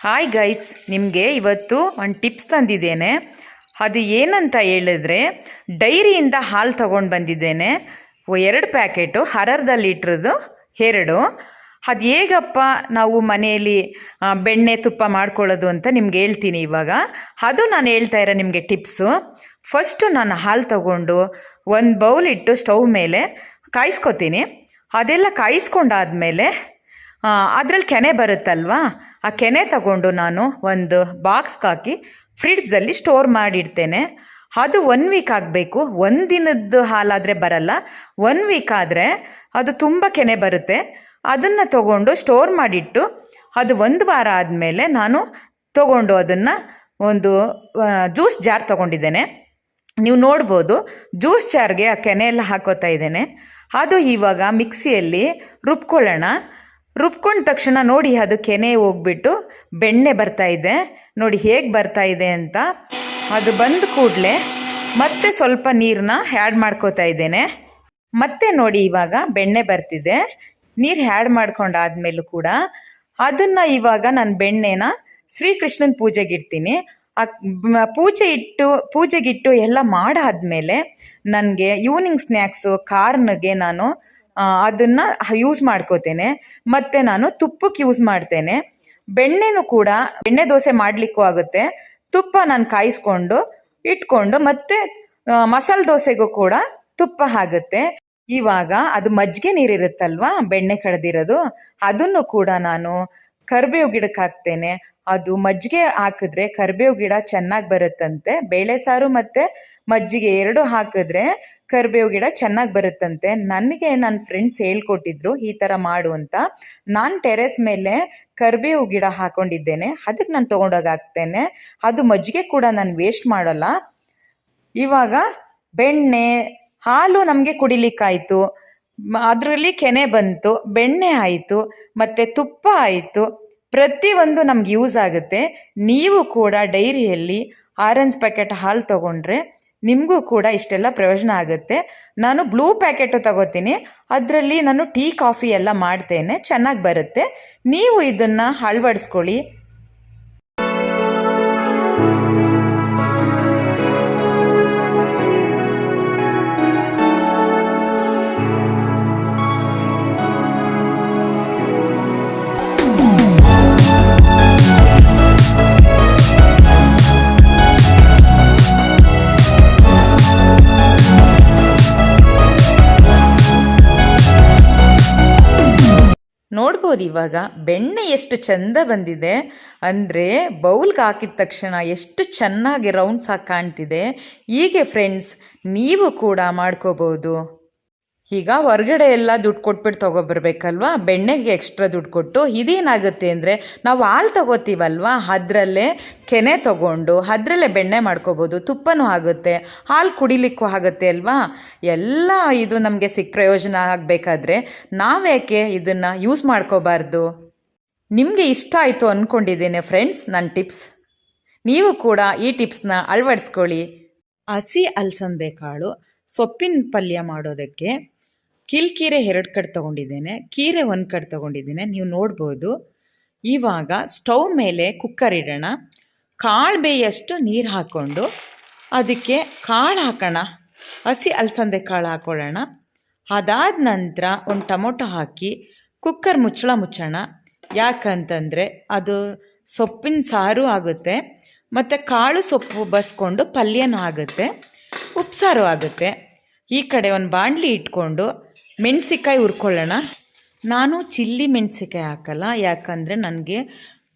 Hi guys, ನಿಮಗೆ ಇವತ್ತು ಒಂದು ಟಿಪ್ಸ್ ತಂದಿದ್ದೇನೆ. ಅದು ಏನಂತ ಹೇಳಿದ್ರೆ, ಡೈರಿಯಿಂದ ಹಾಲು ತೊಗೊಂಡು ಬಂದಿದ್ದೇನೆ. 2 ಪ್ಯಾಕೆಟು, ಅರ್ಧ ಲೀಟ್ರದ್ದು 2. ಅದು ಹೇಗಪ್ಪ ನಾವು ಮನೆಯಲ್ಲಿ ಬೆಣ್ಣೆ ತುಪ್ಪ ಮಾಡ್ಕೊಳ್ಳೋದು ಅಂತ ನಿಮ್ಗೆ ಹೇಳ್ತೀನಿ ಇವಾಗ. ಅದು ನಾನು ಹೇಳ್ತಾ ಇರೋ ನಿಮಗೆ ಟಿಪ್ಸು. ಫಸ್ಟು ನಾನು ಹಾಲು ತಗೊಂಡು ಒಂದು ಬೌಲ್ ಇಟ್ಟು ಸ್ಟವ್ ಮೇಲೆ ಕಾಯಿಸ್ಕೊತೀನಿ. ಅದೆಲ್ಲ ಕಾಯಿಸ್ಕೊಂಡಾದಮೇಲೆ ಅದರಲ್ಲಿ ಕೆನೆ ಬರುತ್ತಲ್ವಾ, ಆ ಕೆನೆ ತಗೊಂಡು ನಾನು ಒಂದು ಬಾಕ್ಸ್ಗೆ ಹಾಕಿ ಫ್ರಿಡ್ಜಲ್ಲಿ ಸ್ಟೋರ್ ಮಾಡಿಡ್ತೇನೆ. ಅದು 1 ವೀಕ್ ಆಗಬೇಕು. 1 ದಿನದ್ದು ಹಾಲಾದರೆ ಬರಲ್ಲ, 1 ವೀಕ್ ಆದರೆ ಅದು ತುಂಬ ಕೆನೆ ಬರುತ್ತೆ. ಅದನ್ನು ತಗೊಂಡು ಸ್ಟೋರ್ ಮಾಡಿಟ್ಟು ಅದು 1 ವಾರ ಆದಮೇಲೆ ನಾನು ತಗೊಂಡು ಅದನ್ನು ಒಂದು ಜ್ಯೂಸ್ ಜಾರ್ ತೊಗೊಂಡಿದ್ದೇನೆ. ನೀವು ನೋಡ್ಬೋದು, ಜ್ಯೂಸ್ ಜಾರ್ಗೆ ಆ ಕೆನೆ ಎಲ್ಲ ಹಾಕೋತಾ ಇದ್ದೇನೆ. ಅದು ಇವಾಗ ಮಿಕ್ಸಿಯಲ್ಲಿ ರುಬ್ಕೊಳ್ಳೋಣ. ರುಬ್ಕೊಂಡ ತಕ್ಷಣ ನೋಡಿ, ಅದು ಕೆನೆ ಹೋಗ್ಬಿಟ್ಟು ಬೆಣ್ಣೆ ಬರ್ತಾ ಇದೆ. ನೋಡಿ ಹೇಗೆ ಬರ್ತಾ ಇದೆ ಅಂತ. ಅದು ಬಂದ ಕೂಡಲೇ ಮತ್ತೆ ಸ್ವಲ್ಪ ನೀರನ್ನ ಆ್ಯಡ್ ಮಾಡ್ಕೋತಾ ಇದ್ದೇನೆ. ಮತ್ತೆ ನೋಡಿ ಇವಾಗ ಬೆಣ್ಣೆ ಬರ್ತಿದೆ. ನೀರು ಆ್ಯಡ್ ಮಾಡ್ಕೊಂಡಾದ್ಮೇಲೂ ಕೂಡ ಅದನ್ನು ಇವಾಗ ನಾನು ಬೆಣ್ಣೆನ ಶ್ರೀಕೃಷ್ಣನ ಪೂಜೆಗಿಡ್ತೀನಿ. ಪೂಜೆಗಿಟ್ಟು ಎಲ್ಲ ಮಾಡಾದ್ಮೇಲೆ ನನಗೆ ಈವ್ನಿಂಗ್ ಸ್ನ್ಯಾಕ್ಸು ಕಾರ್ನ್ಗೆ ನಾನು ಅದನ್ನು ಯೂಸ್ ಮಾಡ್ಕೋತೇನೆ. ಮತ್ತು ನಾನು ತುಪ್ಪಕ್ಕೆ ಯೂಸ್ ಮಾಡ್ತೇನೆ. ಬೆಣ್ಣೆನೂ ಕೂಡ ಬೆಣ್ಣೆ ದೋಸೆ ಮಾಡಲಿಕ್ಕೂ ಆಗುತ್ತೆ. ತುಪ್ಪ ನಾನು ಕಾಯಿಸ್ಕೊಂಡು ಇಟ್ಕೊಂಡು ಮತ್ತೆ ಮಸಾಲೆ ದೋಸೆಗೂ ಕೂಡ ತುಪ್ಪ ಆಗುತ್ತೆ. ಇವಾಗ ಅದು ಮಜ್ಜಿಗೆ ನೀರಿರುತ್ತಲ್ವ, ಬೆಣ್ಣೆ ಕಳೆದಿರೋದು, ಅದನ್ನು ಕೂಡ ನಾನು ಕರಿಬೇವು ಗಿಡಕ್ಕೆ ಹಾಕ್ತೇನೆ. ಅದು ಮಜ್ಜಿಗೆ ಹಾಕಿದ್ರೆ ಕರಿಬೇವು ಗಿಡ ಚೆನ್ನಾಗಿ ಬರುತ್ತಂತೆ. ಬೇಳೆ ಸಾರು ಮತ್ತು ಮಜ್ಜಿಗೆ 2 ಹಾಕಿದ್ರೆ ಕರಿಬೇವು ಗಿಡ ಚೆನ್ನಾಗಿ ಬರುತ್ತಂತೆ. ನನಗೆ ನನ್ನ ಫ್ರೆಂಡ್ಸ್ ಹೇಳ್ಕೊಟ್ಟಿದ್ರು ಈ ಥರ ಮಾಡು ಅಂತ. ನಾನು ಟೆರೆಸ್ ಮೇಲೆ ಕರಿಬೇವು ಗಿಡ ಹಾಕ್ಕೊಂಡಿದ್ದೇನೆ. ಅದಕ್ಕೆ ನಾನು ತೊಗೊಂಡೋಗಿ ಹಾಕ್ತೇನೆ. ಅದು ಮಜ್ಜಿಗೆ ಕೂಡ ನಾನು ವೇಸ್ಟ್ ಮಾಡೋಲ್ಲ. ಇವಾಗ ಬೆಣ್ಣೆ ಹಾಲು ನಮಗೆ ಕುಡಿಲಿಕ್ಕಾಯಿತು, ಅದರಲ್ಲಿ ಕೆನೆ ಬಂತು, ಬೆಣ್ಣೆ ಆಯಿತು, ಮತ್ತು ತುಪ್ಪ ಆಯಿತು. ಪ್ರತಿಯೊಂದು ನಮ್ಗೆ ಯೂಸ್ ಆಗುತ್ತೆ. ನೀವು ಕೂಡ ಡೈರಿಯಲ್ಲಿ ಆರೆಂಜ್ ಪ್ಯಾಕೆಟ್ ಹಾಲು ತೊಗೊಂಡ್ರೆ ನಿಮಗೂ ಕೂಡ ಇಷ್ಟೆಲ್ಲ ಪ್ರಯೋಜನ ಆಗುತ್ತೆ. ನಾನು ಬ್ಲೂ ಪ್ಯಾಕೆಟು ತಗೋತೀನಿ. ಅದರಲ್ಲಿ ನಾನು ಟೀ ಕಾಫಿ ಎಲ್ಲ ಮಾಡ್ತೇನೆ, ಚೆನ್ನಾಗಿ ಬರುತ್ತೆ. ನೀವು ಇದನ್ನು ಅಳವಡಿಸ್ಕೊಳ್ಳಿ. ನೋಡ್ಬೋದು ಇವಾಗ ಬೆಣ್ಣೆ ಎಷ್ಟು ಚೆಂದ ಬಂದಿದೆ ಅಂದರೆ, ಬೌಲ್ಗೆ ಹಾಕಿದ ತಕ್ಷಣ ಎಷ್ಟು ಚೆನ್ನಾಗಿ ರೌಂಡ್ಸ್ ಆಗಿ ಕಾಣ್ತಿದೆ. ಹೀಗೆ ಫ್ರೆಂಡ್ಸ್ ನೀವು ಕೂಡ ಮಾಡ್ಕೋಬೋದು. ಈಗ ಹೊರಗಡೆ ಎಲ್ಲ ದುಡ್ಡು ಕೊಟ್ಬಿಟ್ಟು ತೊಗೊಬರ್ಬೇಕಲ್ವ, ಬೆಣ್ಣೆಗೆ ಎಕ್ಸ್ಟ್ರಾ ದುಡ್ಡು ಕೊಟ್ಟು. ಇದೇನಾಗುತ್ತೆ ಅಂದರೆ, ನಾವು ಹಾಲು ತೊಗೋತೀವಲ್ವ, ಅದರಲ್ಲೇ ಕೆನೆ ತೊಗೊಂಡು ಅದರಲ್ಲೇ ಬೆಣ್ಣೆ ಮಾಡ್ಕೋಬೋದು. ತುಪ್ಪನೂ ಆಗುತ್ತೆ, ಹಾಲು ಕುಡಿಲಿಕ್ಕೂ ಆಗುತ್ತೆ ಅಲ್ವಾ. ಎಲ್ಲ ಇದು ನಮಗೆ ಪ್ರಯೋಜನ ಆಗಬೇಕಾದ್ರೆ ನಾವ್ಯಾಕೆ ಇದನ್ನು ಯೂಸ್ ಮಾಡ್ಕೋಬಾರ್ದು? ನಿಮಗೆ ಇಷ್ಟ ಆಯಿತು ಅಂದ್ಕೊಂಡಿದ್ದೇನೆ ಫ್ರೆಂಡ್ಸ್ ನನ್ನ ಟಿಪ್ಸ್. ನೀವು ಕೂಡ ಈ ಟಿಪ್ಸ್ನ ಅಳವಡಿಸ್ಕೊಳ್ಳಿ. ಹಸಿ ಅಲಸಂದೆ ಕಾಳು ಸೊಪ್ಪಿನ ಪಲ್ಯ ಮಾಡೋದಕ್ಕೆ ಕಿಲ್ಕೀರೆ 2 ಕಡೆ ತೊಗೊಂಡಿದ್ದೇನೆ, ಕೀರೆ 1 ಕಡೆ ತೊಗೊಂಡಿದ್ದೇನೆ. ನೀವು ನೋಡ್ಬೋದು. ಇವಾಗ ಸ್ಟವ್ ಮೇಲೆ ಕುಕ್ಕರ್ ಇಡೋಣ. ಕಾಳು ಬೇಯಷ್ಟು ನೀರು ಹಾಕ್ಕೊಂಡು ಅದಕ್ಕೆ ಕಾಳು ಹಾಕೋಣ. ಹಸಿ ಅಲಸಂದೆ ಕಾಳು ಹಾಕ್ಕೊಳ್ಳೋಣ. ಅದಾದ ನಂತರ ಒಂದು ಟೊಮೊಟೊ ಹಾಕಿ ಕುಕ್ಕರ್ ಮುಚ್ಚೋಣ. ಯಾಕಂತಂದರೆ ಅದು ಸೊಪ್ಪಿನ ಸಾರು ಆಗುತ್ತೆ, ಮತ್ತು ಕಾಳು ಸೊಪ್ಪು ಬಸ್ಕೊಂಡು ಪಲ್ಯನೂ ಆಗುತ್ತೆ, ಉಪ್ಸಾರು ಆಗುತ್ತೆ. ಈ ಕಡೆ ಒಂದು ಬಾಣಲಿ ಇಟ್ಕೊಂಡು ಮೆಣಸಿಕಾಯಿ ಹುರ್ಕೊಳ್ಳೋಣ. ನಾನು ಚಿಲ್ಲಿ ಮೆಣಸಿಕಾಯಿ ಹಾಕಲ್ಲ, ಯಾಕಂದರೆ ನನಗೆ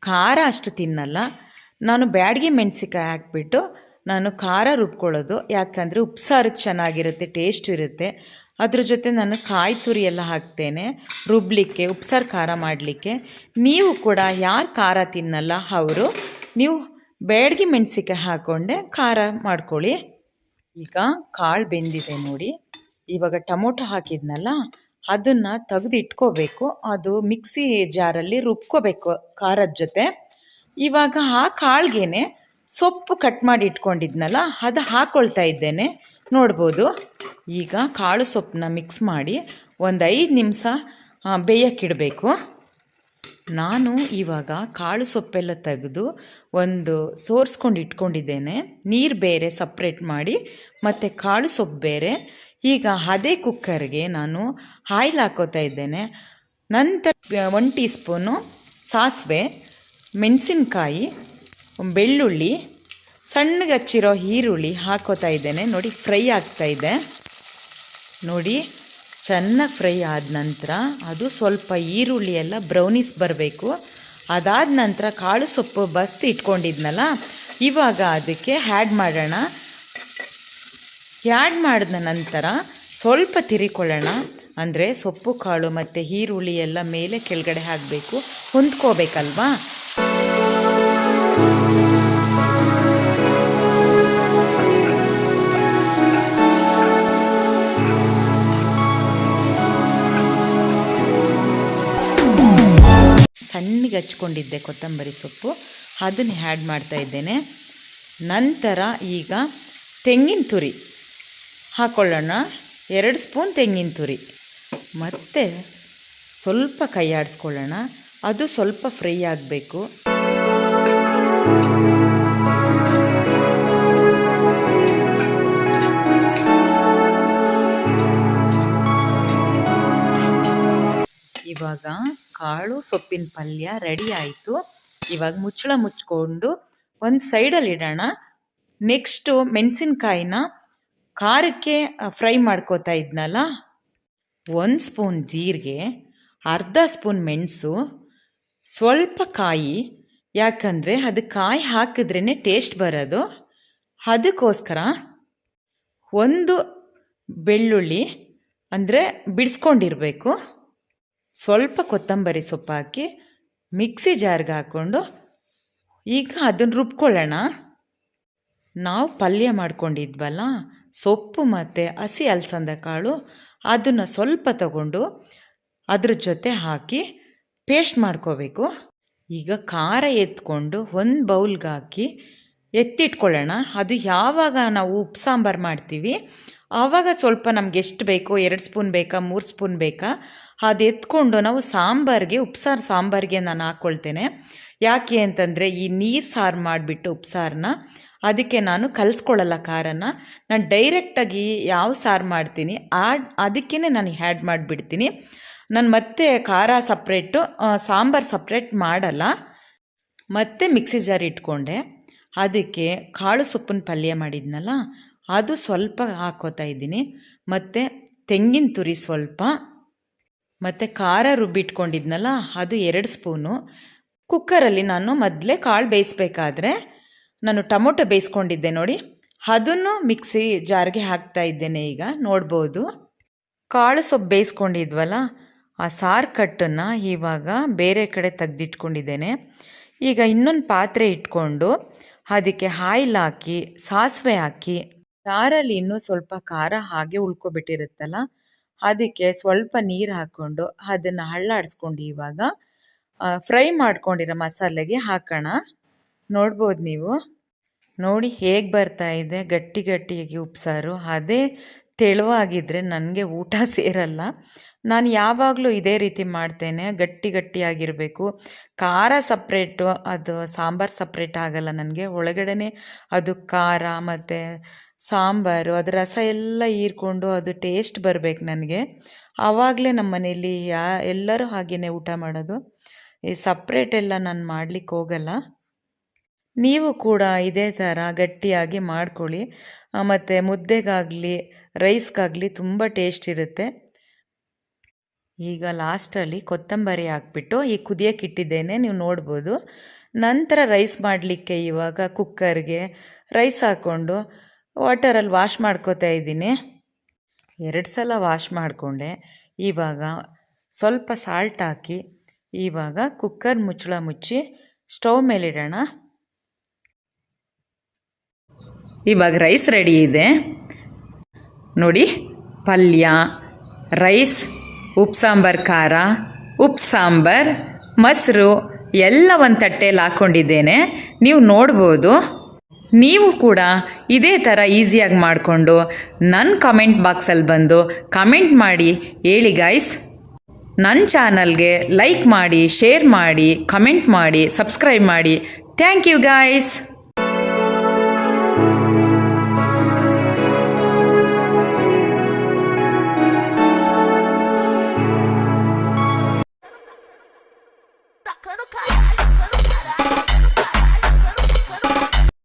ಖಾರ ಅಷ್ಟು ತಿನ್ನಲ್ಲ. ನಾನು ಬ್ಯಾಡಗಿ ಮೆಣಸಿಕಾಯಿ ಹಾಕ್ಬಿಟ್ಟು ನಾನು ಖಾರ ರುಬ್ಕೊಳ್ಳೋದು. ಯಾಕಂದರೆ ಉಪ್ಸಾರಕ್ಕೆ ಚೆನ್ನಾಗಿರುತ್ತೆ, ಟೇಸ್ಟ್ ಇರುತ್ತೆ. ಅದ್ರ ಜೊತೆ ನಾನು ಕಾಯಿ ತುರಿ ಎಲ್ಲ ಹಾಕ್ತೇನೆ ರುಬ್ಲಿಕ್ಕೆ, ಉಪ್ಸಾರು ಖಾರ ಮಾಡಲಿಕ್ಕೆ. ನೀವು ಕೂಡ ಯಾರು ಖಾರ ತಿನ್ನಲ್ಲ ಅವರು ನೀವು ಬ್ಯಾಡಗಿ ಮೆಣಸಿಕಾಯಿ ಹಾಕ್ಕೊಂಡೆ ಖಾರ ಮಾಡ್ಕೊಳ್ಳಿ. ಈಗ ಕಾಳು ಬೆಂದಿದೆ ನೋಡಿ. ಇವಾಗ ಟೊಮೊಟೊ ಹಾಕಿದ್ನಲ್ಲ, ಅದನ್ನು ತೆಗೆದು ಇಟ್ಕೋಬೇಕು. ಅದು ಮಿಕ್ಸಿ ಜಾರಲ್ಲಿ ರುಬ್ಕೋಬೇಕು ಖಾರದ ಜೊತೆ. ಇವಾಗ ಆ ಕಾಳಿಗೆ ಸೊಪ್ಪು ಕಟ್ ಮಾಡಿ ಇಟ್ಕೊಂಡಿದ್ನಲ್ಲ, ಅದು ಹಾಕ್ಕೊಳ್ತಾ ಇದ್ದೇನೆ. ನೋಡ್ಬೋದು. ಈಗ ಕಾಳು ಸೊಪ್ಪನ್ನ ಮಿಕ್ಸ್ ಮಾಡಿ ಒಂದು 5 ನಿಮಿಷ ಬೇಯಕ್ಕಿಡಬೇಕು. ನಾನು ಇವಾಗ ಕಾಳು ಸೊಪ್ಪೆಲ್ಲ ತೆಗೆದು ಒಂದು ಸೋರಿಸ್ಕೊಂಡು ಇಟ್ಕೊಂಡಿದ್ದೇನೆ. ನೀರು ಬೇರೆ ಸಪ್ರೇಟ್ ಮಾಡಿ ಮತ್ತು ಕಾಳು ಸೊಪ್ಪು ಬೇರೆ. ಈಗ ಅದೇ ಕುಕ್ಕರ್ಗೆ ನಾನು ಆಯಿಲ್ ಹಾಕೋತಾ ಇದ್ದೇನೆ. ನಂತರ 1 ಟೀ ಸ್ಪೂನು ಸಾಸಿವೆ, ಮೆಣಸಿನ್ಕಾಯಿ, ಬೆಳ್ಳುಳ್ಳಿ, ಸಣ್ಣಗೆ ಹಚ್ಚಿರೋ ಈರುಳ್ಳಿ ಹಾಕೋತಾ ಇದ್ದೇನೆ. ನೋಡಿ ಫ್ರೈ ಆಗ್ತಾಯಿದೆ. ನೋಡಿ ಚೆನ್ನಾಗಿ ಫ್ರೈ ಆದ ನಂತರ ಅದು ಸ್ವಲ್ಪ ಈರುಳ್ಳಿ ಎಲ್ಲ ಬ್ರೌನಿಸ್ ಬರಬೇಕು. ಅದಾದ ನಂತರ ಕಾಳು ಸೊಪ್ಪು ಬಸ್ತು ಇಟ್ಕೊಂಡಿದ್ನಲ್ಲ, ಇವಾಗ ಅದಕ್ಕೆ ಆ್ಯಡ್ ಮಾಡೋಣ. ಆ್ಯಡ್ ಮಾಡಿದ ನಂತರ ಸ್ವಲ್ಪ ತಿರಿಕೊಳ್ಳೋಣ. ಅಂದರೆ ಸೊಪ್ಪು ಕಾಳು ಮತ್ತು ಈರುಳ್ಳಿ ಎಲ್ಲ ಮೇಲೆ ಕೆಳಗಡೆ ಹಾಕಬೇಕು, ಹೊಂದ್ಕೋಬೇಕಲ್ವಾ. ಸಣ್ಣಗೆ ಹಚ್ಕೊಂಡಿದ್ದೆ ಕೊತ್ತಂಬರಿ ಸೊಪ್ಪು, ಅದನ್ನು ಆ್ಯಡ್ ಮಾಡ್ತಾ ಇದ್ದೇನೆ. ನಂತರ ಈಗ ತೆಂಗಿನ ತುರಿ ಹಾಕ್ಕೊಳ್ಳೋಣ. 2 ಸ್ಪೂನ್ ತೆಂಗಿನ ತುರಿ. ಮತ್ತು ಸ್ವಲ್ಪ ಕೈ ಆಡಿಸ್ಕೊಳ್ಳೋಣ. ಅದು ಸ್ವಲ್ಪ ಫ್ರೈ ಆಗಬೇಕು. ಇವಾಗ ಕಾಳು ಸೊಪ್ಪಿನ ಪಲ್ಯ ರೆಡಿ ಆಯಿತು. ಇವಾಗ ಮುಚ್ಚಳ ಮುಚ್ಕೊಂಡು ಒಂದು ಸೈಡಲ್ಲಿ ಇಡೋಣ. ನೆಕ್ಸ್ಟು ಮೆಣಸಿನ್ಕಾಯಿನ ಖಾರಕ್ಕೆ ಫ್ರೈ ಮಾಡ್ಕೋತಾ ಇದ್ನಲ್ಲ, 1 ಸ್ಪೂನ್ ಜೀರಿಗೆ, ಅರ್ಧ ಸ್ಪೂನ್ ಮೆಣಸು, ಸ್ವಲ್ಪ ಕಾಯಿ. ಯಾಕಂದರೆ ಅದು ಕಾಯಿ ಹಾಕಿದ್ರೇ ಟೇಸ್ಟ್ ಬರೋದು. ಅದಕ್ಕೋಸ್ಕರ 1 ಬೆಳ್ಳುಳ್ಳಿ, ಅಂದರೆ ಬಿಡಿಸ್ಕೊಂಡಿರಬೇಕು. ಸ್ವಲ್ಪ ಕೊತ್ತಂಬರಿ ಸೊಪ್ಪು ಹಾಕಿ ಮಿಕ್ಸಿ ಜಾರ್ಗೆ ಹಾಕ್ಕೊಂಡು ಈಗ ಅದನ್ನು ರುಬ್ಕೊಳ್ಳೋಣ. ನಾವು ಪಲ್ಯ ಮಾಡ್ಕೊಂಡಿದ್ವಲ್ಲ ಸೊಪ್ಪು ಮತ್ತು ಹಸಿ ಅಲಸಂದ ಕಾಳು, ಅದನ್ನು ಸ್ವಲ್ಪ ತಗೊಂಡು ಅದ್ರ ಜೊತೆ ಹಾಕಿ ಪೇಸ್ಟ್ ಮಾಡ್ಕೋಬೇಕು. ಈಗ ಖಾರ ಎತ್ಕೊಂಡು 1 ಬೌಲ್ಗೆ ಹಾಕಿ ಎತ್ತಿಟ್ಕೊಳ್ಳೋಣ. ಅದು ಯಾವಾಗ ನಾವು ಉಪ್ಪು ಸಾಂಬಾರು ಮಾಡ್ತೀವಿ ಆವಾಗ ಸ್ವಲ್ಪ ನಮ್ಗೆ ಎಷ್ಟು ಬೇಕೋ, 2 ಸ್ಪೂನ್ ಬೇಕಾ 3 ಸ್ಪೂನ್ ಬೇಕಾ ಅದು ಎತ್ಕೊಂಡು ನಾವು ಸಾಂಬಾರಿಗೆ, ಉಪ್ಸಾರು ಸಾಂಬಾರಿಗೆ ನಾನು ಹಾಕ್ಕೊಳ್ತೇನೆ. ಯಾಕೆ ಅಂತಂದರೆ ಈ ನೀರು ಸಾರು ಮಾಡಿಬಿಟ್ಟು ಉಪ್ಸಾರನ್ನ ಅದಕ್ಕೆ ನಾನು ಕಲಿಸ್ಕೊಳ್ಳಲ್ಲ ಖಾರನ. ನಾನು ಡೈರೆಕ್ಟಾಗಿ ಯಾವ ಸಾರು ಮಾಡ್ತೀನಿ ಅದಕ್ಕೇ ನಾನು ಆ್ಯಡ್ ಮಾಡಿಬಿಡ್ತೀನಿ. ನಾನು ಮತ್ತೆ ಖಾರ ಸಪ್ರೇಟು ಸಾಂಬಾರು ಸಪ್ರೇಟ್ ಮಾಡಲ್ಲ. ಮತ್ತು ಮಿಕ್ಸಿ ಜಾರ್ ಇಟ್ಕೊಂಡೆ. ಅದಕ್ಕೆ ಕಾಳು ಸೊಪ್ಪಿನ ಪಲ್ಯ ಮಾಡಿದ್ನಲ್ಲ ಅದು ಸ್ವಲ್ಪ ಹಾಕೋತಾ ಇದ್ದೀನಿ. ಮತ್ತು ತೆಂಗಿನ ತುರಿ ಸ್ವಲ್ಪ, ಮತ್ತು ಖಾರ ರುಬ್ಬಿಟ್ಕೊಂಡಿದ್ನಲ್ಲ ಅದು 2 ಸ್ಪೂನು. ಕುಕ್ಕರಲ್ಲಿ ನಾನು ಮೊದಲೇ ಕಾಳು ಬೇಯಿಸ್ಬೇಕಾದ್ರೆ ನಾನು ಟೊಮೊಟೊ ಬೇಯಿಸ್ಕೊಂಡಿದ್ದೆ ನೋಡಿ, ಅದನ್ನು ಮಿಕ್ಸಿ ಜಾರ್ಗೆ ಹಾಕ್ತಾ ಇದ್ದೇನೆ. ಈಗ ನೋಡ್ಬೋದು ಕಾಳು ಸೊಪ್ಪು ಬೇಯಿಸ್ಕೊಂಡಿದ್ವಲ್ಲ ಆ ಸಾರು ಕಟ್ಟನ್ನು ಇವಾಗ ಬೇರೆ ಕಡೆ ತೆಗೆದಿಟ್ಕೊಂಡಿದ್ದೇನೆ. ಈಗ ಇನ್ನೊಂದು ಪಾತ್ರೆ ಇಟ್ಕೊಂಡು ಅದಕ್ಕೆ ಆಯಿಲ್ ಹಾಕಿ, ಸಾಸಿವೆ ಹಾಕಿ, ಸಾರಲ್ಲಿ ಇನ್ನೂ ಸ್ವಲ್ಪ ಖಾರ ಹಾಗೆ ಉಳ್ಕೊಬಿಟ್ಟಿರುತ್ತಲ್ಲ ಅದಕ್ಕೆ ಸ್ವಲ್ಪ ನೀರು ಹಾಕ್ಕೊಂಡು ಅದನ್ನು ಹಳ್ಳಾಡಿಸ್ಕೊಂಡು ಇವಾಗ ಫ್ರೈ ಮಾಡ್ಕೊಂಡಿರೋ ಮಸಾಲೆಗೆ ಹಾಕೋಣ. ನೋಡ್ಬೋದು ನೀವು, ನೋಡಿ ಹೇಗೆ ಬರ್ತಾ ಇದೆ ಗಟ್ಟಿ ಗಟ್ಟಿಯಾಗಿ ಉಪ್ಸಾರು. ಅದೇ ತೆಳುವಾಗಿದ್ದರೆ ನನಗೆ ಊಟ ಸೇರಲ್ಲ. ನಾನು ಯಾವಾಗಲೂ ಇದೇ ರೀತಿ ಮಾಡ್ತೇನೆ, ಗಟ್ಟಿ ಗಟ್ಟಿಯಾಗಿರಬೇಕು. ಖಾರ ಸಪ್ರೇಟು, ಅದು ಸಾಂಬಾರು ಸಪ್ರೇಟ್ ಆಗಲ್ಲ ನನಗೆ. ಒಳಗಡೆ ಅದು ಖಾರ ಮತ್ತು ಸಾಂಬಾರು ಅದು ರಸ ಎಲ್ಲ ಹೀರ್ಕೊಂಡು ಅದು ಟೇಸ್ಟ್ ಬರಬೇಕು ನನಗೆ. ಆವಾಗಲೇ ನಮ್ಮ ಮನೇಲಿ ಎಲ್ಲರೂ ಹಾಗೆಯೇ ಊಟ ಮಾಡೋದು. ಈ ಸಪ್ರೇಟ್ ಎಲ್ಲ ನಾನು ಮಾಡಲಿಕ್ಕೆ ಹೋಗಲ್ಲ. ನೀವು ಕೂಡ ಇದೇ ಥರ ಗಟ್ಟಿಯಾಗಿ ಮಾಡ್ಕೊಳ್ಳಿ. ಮತ್ತು ಮುದ್ದೆಗಾಗಲಿ ರೈಸ್ಗಾಗಲಿ ತುಂಬ ಟೇಸ್ಟ್ ಇರುತ್ತೆ. ಈಗ ಲಾಸ್ಟಲ್ಲಿ ಕೊತ್ತಂಬರಿ ಹಾಕ್ಬಿಟ್ಟು ಈ ಕುದಿಯೋಕೆ ಇಟ್ಟಿದ್ದೇನೆ, ನೀವು ನೋಡ್ಬೋದು. ನಂತರ ರೈಸ್ ಮಾಡಲಿಕ್ಕೆ ಇವಾಗ ಕುಕ್ಕರ್ಗೆ ರೈಸ್ ಹಾಕ್ಕೊಂಡು ವಾಟರಲ್ಲಿ ವಾಶ್ ಮಾಡ್ಕೋತಾ ಇದ್ದೀನಿ. 2 ಸಲ ವಾಶ್ ಮಾಡಿಕೊಂಡೆ. ಇವಾಗ ಸ್ವಲ್ಪ ಸಾಲ್ಟ್ ಹಾಕಿ ಇವಾಗ ಕುಕ್ಕರ್ ಮುಚ್ಚಳ ಮುಚ್ಚಿ ಸ್ಟವ್ ಮೇಲಿಡೋಣ. ಇವಾಗ ರೈಸ್ ರೆಡಿ ಇದೆ ನೋಡಿ. ಪಲ್ಯ, ರೈಸ್, ಉಪ್ಪು ಸಾಂಬಾರು ಖಾರ, ಉಪ್ಪು ಸಾಂಬಾರು, ಮೊಸರು ಎಲ್ಲ ಒಂದು ತಟ್ಟೆಯಲ್ಲಿ ಹಾಕ್ಕೊಂಡಿದ್ದೇನೆ, ನೀವು ನೋಡ್ಬೋದು. ನೀವು ಕೂಡ ಇದೇ ಥರ ಈಸಿಯಾಗಿ ಮಾಡಿಕೊಂಡು ನನ್ನ ಕಮೆಂಟ್ ಬಾಕ್ಸಲ್ಲಿ ಬಂದು ಕಮೆಂಟ್ ಮಾಡಿ ಹೇಳಿ ಗಾಯ್ಸ್. ನನ್ನ ಚಾನಲ್ಗೆ ಲೈಕ್ ಮಾಡಿ, ಶೇರ್ ಮಾಡಿ, ಕಮೆಂಟ್ ಮಾಡಿ, ಸಬ್ಸ್ಕ್ರೈಬ್ ಮಾಡಿ. Thank you guys.